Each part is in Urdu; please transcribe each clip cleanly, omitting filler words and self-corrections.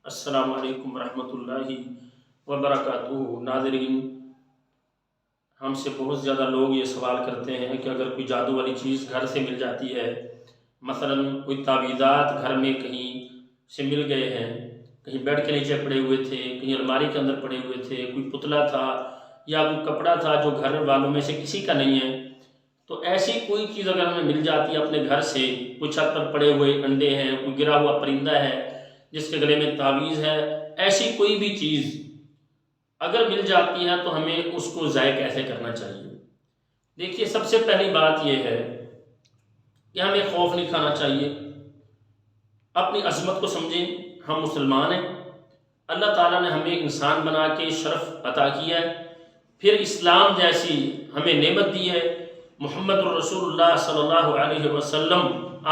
السلام علیکم ورحمۃ اللہ وبرکاتہ۔ ناظرین، ہم سے بہت زیادہ لوگ یہ سوال کرتے ہیں کہ اگر کوئی جادو والی چیز گھر سے مل جاتی ہے، مثلا کوئی تعویذات گھر میں کہیں سے مل گئے ہیں، کہیں بیڈ کے نیچے پڑے ہوئے تھے، کہیں الماری کے اندر پڑے ہوئے تھے، کوئی پتلا تھا یا کوئی کپڑا تھا جو گھر والوں میں سے کسی کا نہیں ہے، تو ایسی کوئی چیز اگر ہمیں مل جاتی ہے اپنے گھر سے، کوئی چھت پر پڑے ہوئے انڈے ہیں، کوئی گرا ہوا پرندہ ہے جس کے گلے میں تعویذ ہے، ایسی کوئی بھی چیز اگر مل جاتی ہے تو ہمیں اس کو ضائع کیسے کرنا چاہیے؟ دیکھیے، سب سے پہلی بات یہ ہے کہ ہمیں خوف نہیں کھانا چاہیے، اپنی عظمت کو سمجھیں۔ ہم مسلمان ہیں، اللہ تعالیٰ نے ہمیں انسان بنا کے شرف عطا کیا ہے، پھر اسلام جیسی ہمیں نعمت دی ہے، محمد الرسول اللہ صلی اللہ علیہ وسلم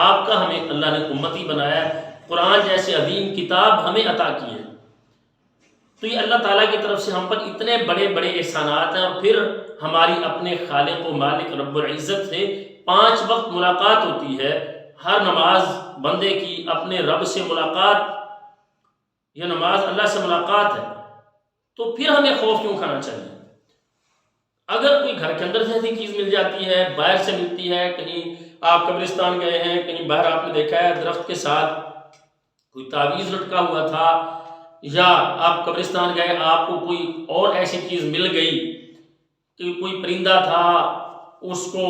آپ کا ہمیں اللہ نے امتی بنایا ہے، قرآن جیسے عظیم کتاب ہمیں عطا کی ہے، تو یہ اللہ تعالیٰ کی طرف سے ہم پر اتنے بڑے بڑے احسانات ہیں۔ اور پھر ہماری اپنے خالق و مالک رب العزت سے 5 وقت ملاقات ہوتی ہے، ہر نماز بندے کی اپنے رب سے ملاقات، یہ نماز اللہ سے ملاقات ہے، تو پھر ہمیں خوف کیوں کھانا چاہیے؟ اگر کوئی گھر کے اندر سے ایسی چیز مل جاتی ہے، باہر سے ملتی ہے، کہیں آپ قبرستان گئے ہیں، کہیں باہر آپ نے دیکھا ہے درخت کے ساتھ کوئی تعویذ لٹکا ہوا تھا، یا آپ قبرستان گئے آپ کو کوئی اور ایسی چیز مل گئی کہ کوئی پرندہ تھا، اس کو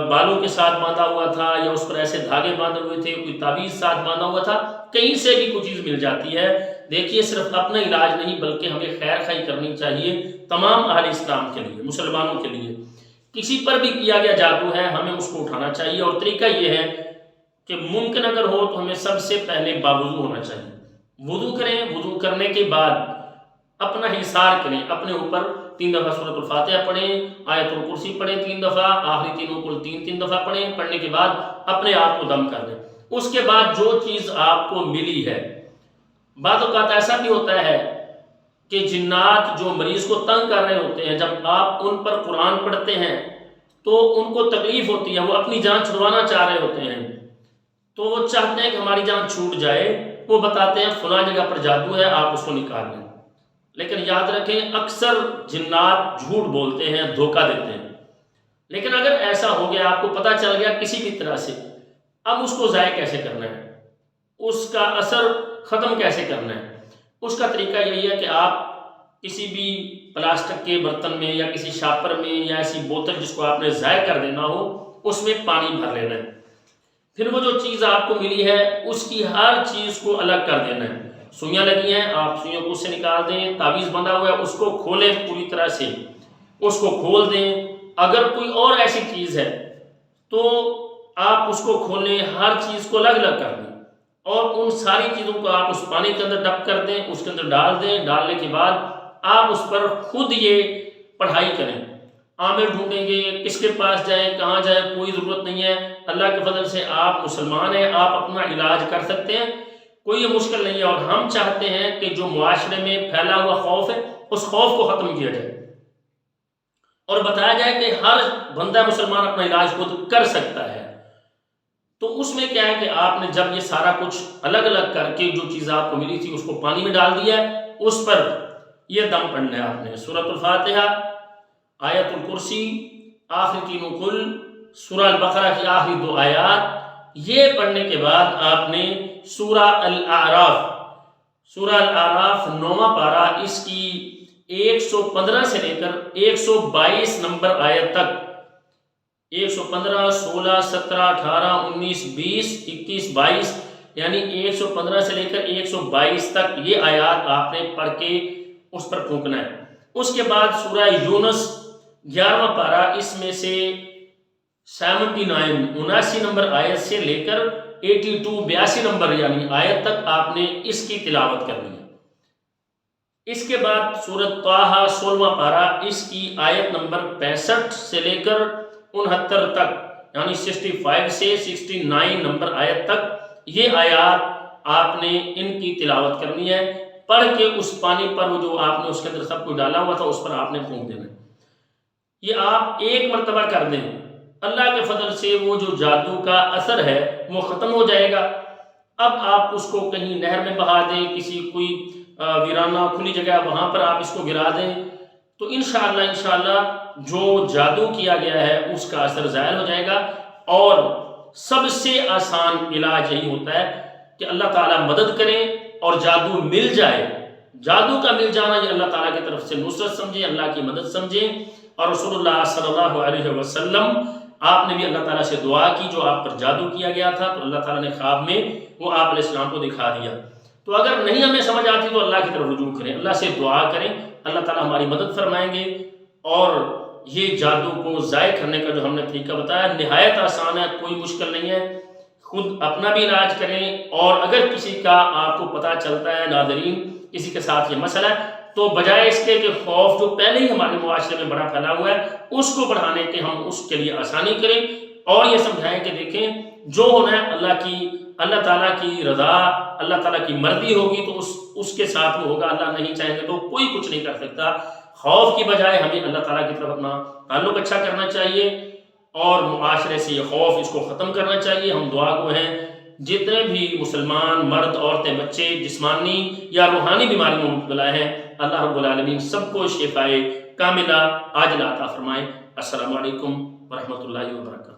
بالوں کے ساتھ باندھا ہوا تھا، یا اس پر ایسے دھاگے باندھے ہوئے تھے، کوئی تعویذ ساتھ باندھا ہوا تھا، کہیں سے بھی کوئی چیز مل جاتی ہے، دیکھیے صرف اپنا علاج نہیں بلکہ ہمیں خیر خائی کرنی چاہیے تمام اہل اسلام کے لیے، مسلمانوں کے لیے۔ کسی پر بھی کیا گیا جادو ہے ہمیں اس کو اٹھانا چاہیے، اور طریقہ یہ ہے کہ ممکن اگر ہو تو ہمیں سب سے پہلے باوضو ہونا چاہیے، وضو کریں، وضو کرنے کے بعد اپنا حصار کریں، اپنے اوپر 3 دفعہ سورۃ الفاتحہ پڑھیں، آیت الکرسی پڑھیں 3 دفعہ، آخری تینوں کل 3 دفعہ پڑھیں، پڑھنے کے بعد اپنے آپ کو دم کر دیں۔ اس کے بعد جو چیز آپ کو ملی ہے، بعض اوقات ایسا بھی ہوتا ہے کہ جنات جو مریض کو تنگ کر رہے ہوتے ہیں، جب آپ ان پر قرآن پڑھتے ہیں تو ان کو تکلیف ہوتی ہے، وہ اپنی جان چھڑوانا چاہ رہے ہوتے ہیں، تو وہ چاہتے ہیں کہ ہماری جان چھوٹ جائے، وہ بتاتے ہیں فلاں جگہ پر جادو ہے، آپ اس کو نکال لیں۔ لیکن یاد رکھیں اکثر جنات جھوٹ بولتے ہیں، دھوکہ دیتے ہیں، لیکن اگر ایسا ہو گیا، آپ کو پتہ چل گیا کسی بھی طرح سے، اب اس کو ضائع کیسے کرنا ہے، اس کا اثر ختم کیسے کرنا ہے؟ اس کا طریقہ یہی ہے کہ آپ کسی بھی پلاسٹک کے برتن میں یا کسی شاپر میں یا ایسی بوتل جس کو آپ نے ضائع کر دینا ہو، اس میں پانی بھر لینا ہے، پھر وہ جو چیز آپ کو ملی ہے اس کی ہر چیز کو الگ کر دینا ہے۔ سوئیاں لگی ہیں، آپ سوئیوں کو اس سے نکال دیں، تعویذ بندھا ہوا ہے اس کو کھولیں، پوری طرح سے اس کو کھول دیں، اگر کوئی اور ایسی چیز ہے تو آپ اس کو کھولیں، ہر چیز کو الگ الگ کر دیں، اور ان ساری چیزوں کو آپ اس پانی کے اندر ڈپ کر دیں، اس کے اندر ڈال دیں، ڈالنے کے بعد آپ اس پر خود یہ پڑھائی کریں، عامل ڈھونڈیں گے، کس کے پاس جائیں، کہاں جائیں، کوئی ضرورت نہیں ہے، اللہ کے فضل سے آپ مسلمان ہیں، آپ اپنا علاج کر سکتے ہیں، کوئی یہ مشکل نہیں ہے۔ اور ہم چاہتے ہیں کہ جو معاشرے میں پھیلا ہوا خوف ہے اس خوف کو ختم کیا جائے، اور بتایا جائے کہ ہر بندہ مسلمان اپنا علاج خود کر سکتا ہے۔ تو اس میں کیا ہے کہ آپ نے جب یہ سارا کچھ الگ الگ کر کے جو چیز آپ کو ملی تھی اس کو پانی میں ڈال دیا ہے، اس پر یہ دم پڑھنا ہے آپ نے، سورۃ الفاتحہ، آیت الکرسی، آخری تینوں کل، سورہ البقرہ کی آخری 2 آیات، یہ پڑھنے کے بعد آپ نے سورہ الاعراف 9واں پارہ، اس کی 115 سے لے کر 122 نمبر آیت تک، 115، 16، 17، 18، 19، 20، 21، 22، یعنی 115 سے لے کر 122 تک یہ آیات آپ نے پڑھ کے اس پر پھونکنا ہے۔ اس کے بعد سورہ یونس 11واں پارہ، اس میں سے 79 نمبر آیت سے لے کر 82 نمبر یعنی آیت تک آپ نے اس کی تلاوت کرنی ہے۔ اس کے بعد سورۃ طٰہٰ 16واں پارہ، اس کی آیت نمبر 65 سے لے کر 69 تک، یعنی 65 سے 69 نمبر آیت تک یہ آیات آپ نے ان کی تلاوت کرنی ہے، پڑھ کے اس پانی پر وہ جو آپ نے اس کے اندر سب کچھ ڈالا ہوا تھا اس پر آپ نے پھونک دینا ہے۔ یہ آپ ایک مرتبہ کر دیں، اللہ کے فضل سے وہ جو جادو کا اثر ہے وہ ختم ہو جائے گا، اب آپ اس کو کہیں نہر میں بہا دیں، کسی کوئی ویرانہ کھلی جگہ وہاں پر آپ اس کو گرا دیں، تو انشاءاللہ جو جادو کیا گیا ہے اس کا اثر ظاہر ہو جائے گا۔ اور سب سے آسان علاج یہی ہوتا ہے کہ اللہ تعالیٰ مدد کرے اور جادو مل جائے۔ جادو کا مل جانا یہ اللہ تعالیٰ کی طرف سے نصرت سمجھیں، اللہ کی مدد سمجھیں۔ اور رسول اللہ صلی اللہ علیہ وسلم آپ نے بھی اللہ تعالیٰ سے دعا کی، جو آپ پر جادو کیا گیا تھا تو اللہ تعالیٰ نے خواب میں وہ آپ علیہ السلام کو دکھا دیا۔ تو اگر نہیں ہمیں سمجھ آتی تو اللہ کی طرف رجوع کریں، اللہ سے دعا کریں، اللہ تعالیٰ ہماری مدد فرمائیں گے۔ اور یہ جادو کو ضائع کرنے کا جو ہم نے طریقہ بتایا نہایت آسان ہے، کوئی مشکل نہیں ہے۔ خود اپنا بھی علاج کریں، اور اگر کسی کا آپ کو پتہ چلتا ہے ناظرین کسی کے ساتھ یہ مسئلہ ہے، تو بجائے اس کے کہ خوف جو پہلے ہی ہمارے معاشرے میں بڑا پھیلا ہوا ہے اس کو بڑھانے کے ہم اس کے لیے آسانی کریں، اور یہ سمجھائیں کہ دیکھیں جو ہونا ہے اللہ تعالیٰ کی رضا، اللہ تعالیٰ کی مرضی ہوگی تو اس کے ساتھ وہ ہوگا، اللہ نہیں چاہیں گے تو کوئی کچھ نہیں کر سکتا۔ خوف کی بجائے ہمیں اللہ تعالیٰ کی طرف اپنا تعلق اچھا کرنا چاہیے، اور معاشرے سے یہ خوف اس کو ختم کرنا چاہیے۔ ہم دعا گو ہیں جتنے بھی مسلمان مرد، عورتیں، بچے جسمانی یا روحانی بیماری میں مبتلا ہیں، اللہ رب العالمین سب کو شفائے کاملہ عاجلہ عطا فرمائے۔ السلام علیکم ورحمۃ اللہ وبرکاتہ۔